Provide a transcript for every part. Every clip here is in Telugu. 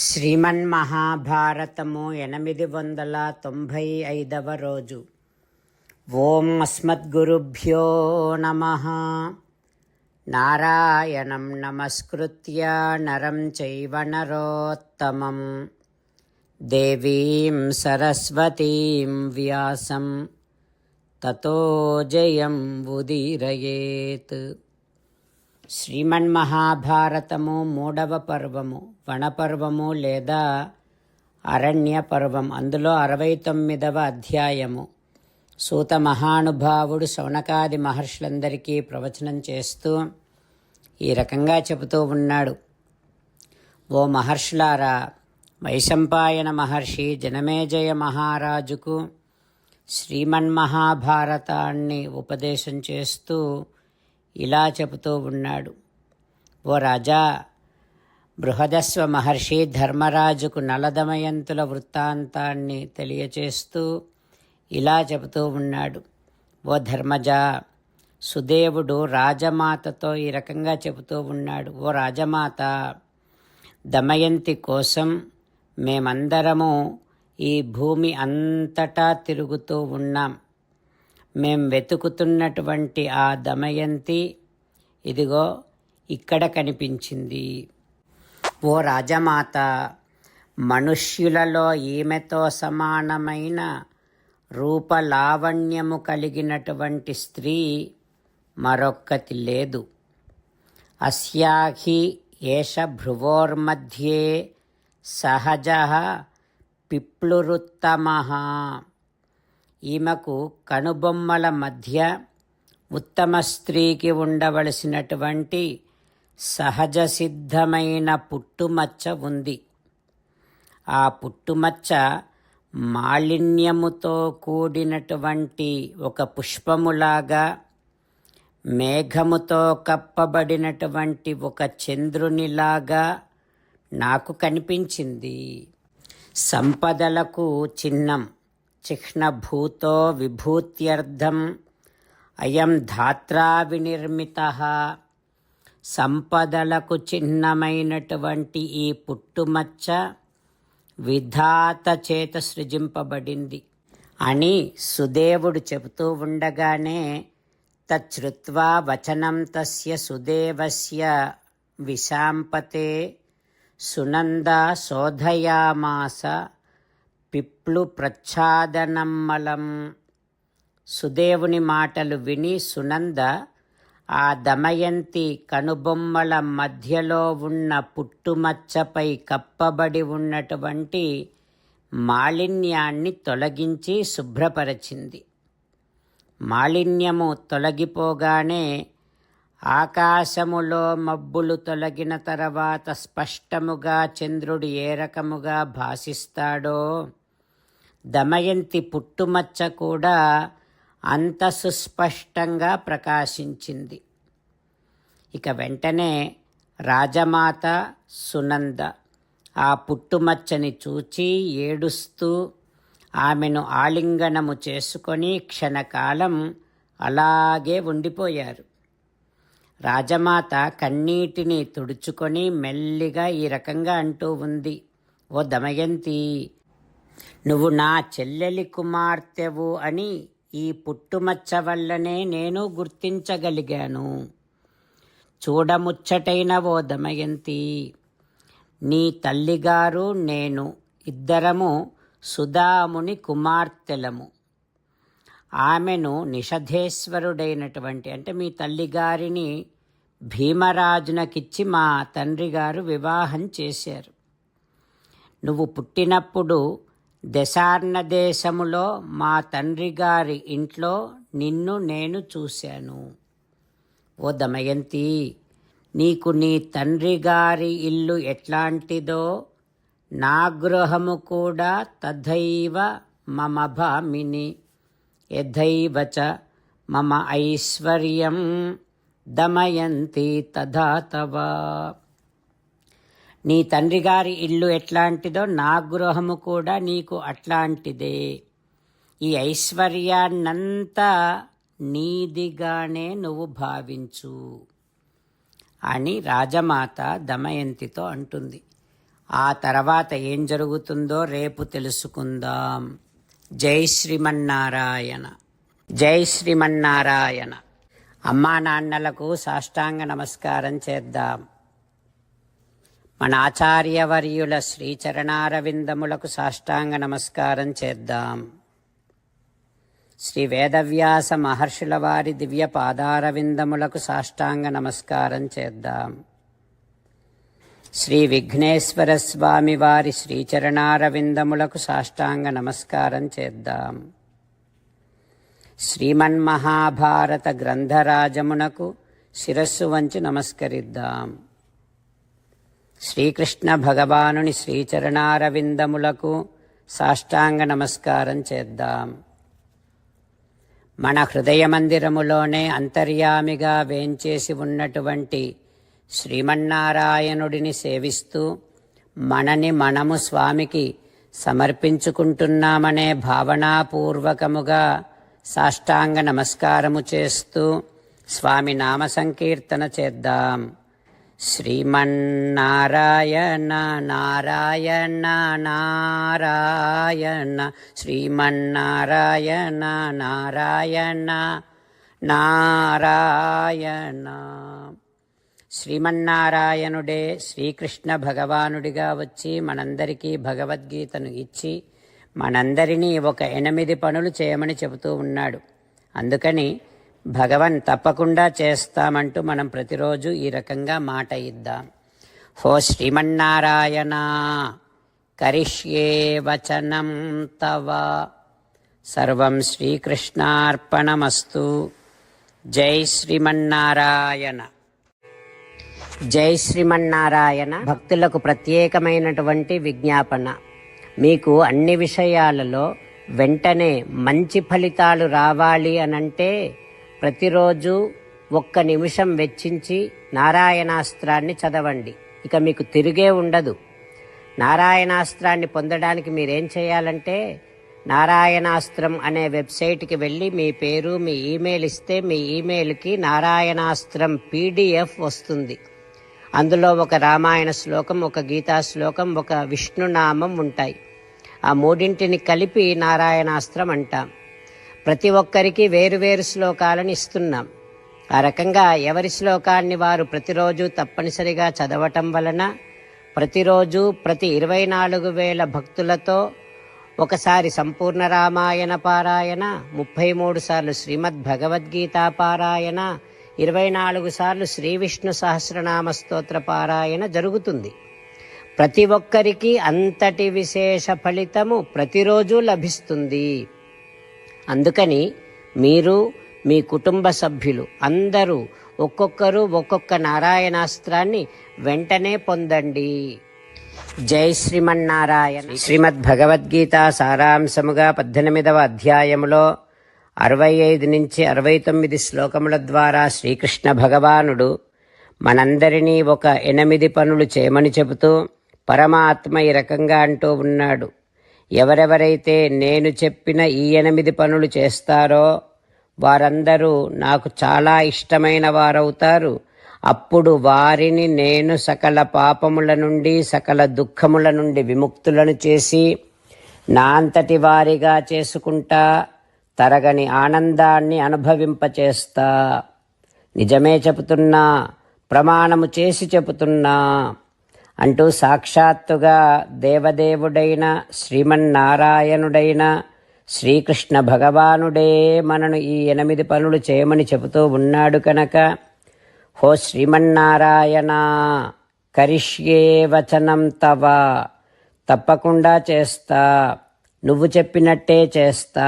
శ్రీమన్మహాభారతము 895వ రోజు. ఓం అస్మద్గురుభ్యో నమః. నారాయణం నమస్కృత్య నరం చైవ నరోత్తమం దేవీం సరస్వతీం వ్యాసం తతో జయం ఉదీరయేత్. శ్రీమన్మహాభారతము 3వ పర్వము, వనపర్వము లేదా అరణ్య పర్వం. అందులో 69వ అధ్యాయము. సూత మహానుభావుడు శౌనకాది మహర్షులందరికీ ప్రవచనం చేస్తూ ఈ రకంగా చెబుతూ ఉన్నాడు. ఓ మహర్షులారా, వైశంపాయన మహర్షి జనమేజయ మహారాజుకు శ్రీమన్మహాభారతాన్ని ఉపదేశం చేస్తూ ఇలా చెబుతూ ఉన్నాడు. ఓ రాజా, బృహదస్వ మహర్షి ధర్మరాజుకు నలదమయంతుల వృత్తాంతాన్ని తెలియచేస్తూ ఇలా చెబుతూ ఉన్నాడు. ఓ ధర్మజా, సుదేవుడు రాజమాతతో ఈ రకంగా చెబుతూ ఉన్నాడు. ఓ రాజమాత, దమయంతి కోసం మేమందరము ఈ భూమి అంతటా తిరుగుతూ ఉన్నాం. మేం వెతుకుతున్నటువంటి ఆ దమయంతి ఇదిగో ఇక్కడ కనిపించింది. ఓ రాజమాత, మనుష్యులలో ఈమెతో సమానమైన రూపలావణ్యము కలిగినటువంటి స్త్రీ మరొక్కటి లేదు. అస్యాహి ఏష భ్రువోర్మధ్యే సహజః పిప్లురుత్తమః. ఈమెకు కనుబొమ్మల మధ్య ఉత్తమ స్త్రీకి ఉండవలసినటువంటి సహజ సిద్ధమైన పుట్టుమచ్చ ఉంది. ఆ పుట్టుమచ్చ మాలిన్యముతో కూడినటువంటి ఒక పుష్పములాగా, మేఘముతో కప్పబడినటువంటి ఒక చంద్రునిలాగా నాకు కనిపించింది. సంపదలకు చిహ్నం. చిహ్నభూతో విభూత్యర్థం అయం ధాత్రా వినిర్మితః. సంపదలకు చిహ్నమైనటువంటి ఈ పుట్టుమచ్చ విధాత చేత సృజింపబడింది అని సుదేవుడు చెబుతూ ఉండగానే తచ్చుత్వా వచనం తస్య సుదేవస్య విశాంపతే సునంద శోధయామాస పిప్లు ప్రచ్ఛాదనమ్మలం. సుదేవుని మాటలు విని సునంద ఆ దమయంతి కనుబొమ్మల మధ్యలో ఉన్న పుట్టుమచ్చపై కప్పబడి ఉన్నటువంటి మాలిన్యాన్ని తొలగించి శుభ్రపరచింది. మాలిన్యము తొలగిపోగానే ఆకాశములో మబ్బులు తొలగిన తర్వాత స్పష్టముగా చంద్రుడు ఏ రకముగా భాసిస్తాడో దమయంతి పుట్టుమచ్చ కూడా అంత సుస్పష్టంగా ప్రకాశించింది. ఇక వెంటనే రాజమాత సునంద ఆ పుట్టుమచ్చని చూచి ఏడుస్తూ ఆమెను ఆలింగనము చేసుకొని క్షణకాలం అలాగే ఉండిపోయారు. రాజమాత కన్నీటిని తుడుచుకొని మెల్లిగా ఈ రకంగా అంటూ ఉంది. ఓ దమయంతి, నువ్వు నా చెల్లెలి కుమార్తెవు అని ఈ పుట్టుమచ్చ వల్లనే నేను గుర్తించగలిగాను. చూడముచ్చటైన ఓ దమయంతి, నీ తల్లిగారు నేను ఇద్దరము సుదాముని కుమార్తెలము. ఆమెను నిషధేశ్వరుడైనటువంటి అంటే మీ తల్లిగారిని భీమరాజునకిచ్చి మా తండ్రి గారు వివాహం చేశారు. నువ్వు పుట్టినప్పుడు దశార్ణ దేశములో మా తండ్రి గారి ఇంట్లో నిన్ను నేను చూశాను. ఓ దమయంతి, నీకు నీ తండ్రి గారి ఇల్లు ఎట్లాంటిదో నా గృహము కూడా తథైవ మమ భామిని యథైవ చ మమ ఐశ్వర్యం దమయంతి తథా తవ. నీ తండ్రి గారి ఇల్లు ఎట్లాంటిదో నా గృహము కూడా నీకు అట్లాంటిదే. ఈ ఐశ్వర్యాన్నంతా నీదిగానే నువ్వు భావించు అని రాజమాత దమయంతితో అంటుంది. ఆ తర్వాత ఏం జరుగుతుందో రేపు తెలుసుకుందాం. జై శ్రీమన్నారాయణ. జై శ్రీమన్నారాయణ. అమ్మా నాన్నలకు సాష్టాంగ నమస్కారం చేద్దాం. మన ఆచార్యవర్యుల శ్రీచరణారవిందములకు సాష్టాంగ నమస్కారం చేద్దాం. శ్రీ వేదవ్యాస మహర్షుల వారి దివ్య పాదారవిందములకు సాష్టాంగ నమస్కారం చేద్దాం. శ్రీ విఘ్నేశ్వర స్వామి వారి శ్రీచరణారవిందములకు సాష్టాంగ నమస్కారం చేద్దాం. శ్రీమన్మహాభారత గ్రంథరాజమునకు శిరస్సు వంచి నమస్కరిద్దాం. శ్రీకృష్ణ భగవానుని శ్రీచరణారవిందములకు సాష్టాంగ నమస్కారం చేద్దాం. మన హృదయ మందిరములోనే అంతర్యామిగా వేంచేసి ఉన్నటువంటి శ్రీమన్నారాయణుడిని సేవిస్తూ మనని మనము స్వామికి సమర్పించుకుంటున్నామనే భావనాపూర్వకముగా సాష్టాంగ నమస్కారము చేస్తూ స్వామి నామ సంకీర్తన చేద్దాం. శ్రీమన్నారాయణ నారాయణ నారాయణ శ్రీమన్నారాయణ నారాయణ నారాయణ. శ్రీమన్నారాయణుడే శ్రీకృష్ణ భగవానుడిగా వచ్చి మనందరికీ భగవద్గీతను ఇచ్చి మనందరినీ ఒక 8 పనులు చేయమని చెబుతూ ఉన్నాడు. అందుకని భగవన్ తప్పకుండా చేస్తామంటూ మనం ప్రతిరోజు ఈ రకంగా మాట ఇద్దాం. హో శ్రీమన్నారాయణ కరిష్యే వచనం తవ సర్వం శ్రీకృష్ణార్పణమస్తు. జై శ్రీమన్నారాయణ. జై శ్రీమన్నారాయణ. భక్తులకు ప్రత్యేకమైనటువంటి విజ్ఞాపన. మీకు అన్ని విషయాలలో వెంటనే మంచి ఫలితాలు రావాలి అనంటే ప్రతిరోజు 1 నిమిషం వెచ్చించి నారాయణాస్త్రాన్ని చదవండి. ఇక మీకు తిరిగే ఉండదు. నారాయణాస్త్రాన్ని పొందడానికి మీరేం చేయాలంటే నారాయణాస్త్రం అనే వెబ్సైట్కి వెళ్ళి మీ పేరు మీ ఈమెయిల్ ఇస్తే మీ ఈమెయిల్కి నారాయణాస్త్రం PDF వస్తుంది. అందులో ఒక రామాయణ శ్లోకం, ఒక గీతా శ్లోకం, ఒక విష్ణునామం ఉంటాయి. ఆ 3 కలిపి నారాయణాస్త్రం అంటాం. ప్రతి ఒక్కరికి వేరువేరు శ్లోకాలను ఇస్తున్నాం. ఆ రకంగా ఎవరి శ్లోకాన్ని వారు ప్రతిరోజు తప్పనిసరిగా చదవటం వలన ప్రతిరోజు ప్రతి 24,000 భక్తులతో ఒకసారి సంపూర్ణ రామాయణ పారాయణ, 33 సార్లు శ్రీమద్ భగవద్గీత పారాయణ, 24 సార్లు శ్రీ విష్ణు సహస్రనామ స్తోత్ర పారాయణ జరుగుతుంది. ప్రతి ఒక్కరికి అంతటి విశేష ఫలితము ప్రతిరోజు లభిస్తుంది. అందుకని మీరు మీ కుటుంబ సభ్యులు అందరూ ఒక్కొక్కరు ఒక్కొక్క నారాయణాస్త్రాన్ని వెంటనే పొందండి. జై శ్రీమన్నారాయణ. శ్రీమద్ భగవద్గీత సారాంశముగా 18వ అధ్యాయములో 65 నుంచి 69 శ్లోకముల ద్వారా శ్రీకృష్ణ భగవానుడు మనందరినీ ఒక 8 పనులు చేయమని చెబుతూ పరమాత్మ ఈ రకంగా అంటూ ఉన్నాడు. ఎవరెవరైతే నేను చెప్పిన ఈ 8 పనులు చేస్తారో వారందరూ నాకు చాలా ఇష్టమైన వారవుతారు. అప్పుడు వారిని నేను సకల పాపముల నుండి సకల దుఃఖముల నుండి విముక్తులను చేసి నా అంతటి వారిగా చేసుకుంటా, తరగని ఆనందాన్ని అనుభవింపచేస్తా. నిజమే చెబుతున్నా, ప్రమాణము చేసి చెబుతున్నా అంటూ సాక్షాత్తుగా దేవదేవుడైన శ్రీమన్నారాయణుడైన శ్రీకృష్ణ భగవానుడే మనను ఈ 8 పనులు చేయమని చెబుతూ ఉన్నాడు కనుక హో శ్రీమన్నారాయణ కరిష్యే వచనం తవ, తప్పకుండా చేస్తా, నువ్వు చెప్పినట్టే చేస్తా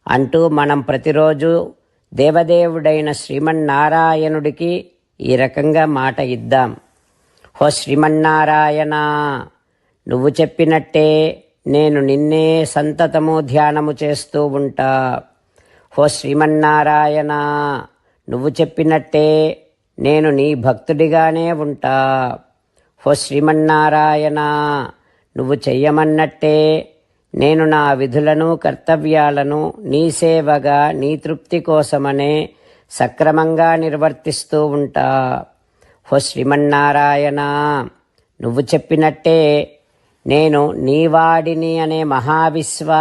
అంటూ మనం ప్రతిరోజు దేవదేవుడైన శ్రీమన్నారాయణుడికి ఈ రకంగా మాట ఇద్దాం. హో శ్రీమన్నారాయణ, నువ్వు చెప్పినట్టే నేను నిన్నే సంతతము ధ్యానము చేస్తూ ఉంటా. హో శ్రీమన్నారాయణ, నువ్వు చెప్పినట్టే నేను నీ భక్తుడిగానే ఉంటా. హో శ్రీమన్నారాయణ, నువ్వు చెయ్యమన్నట్టే నేను నా విధులను కర్తవ్యాలను నీ సేవగా నీ తృప్తి కోసమనే సక్రమంగా నిర్వర్తిస్తూ ఉంటా. హో శ్రీమన్నారాయణ, నువ్వు చెప్పినట్టే నేను నీవాడిని అనే మహావిశ్వాసం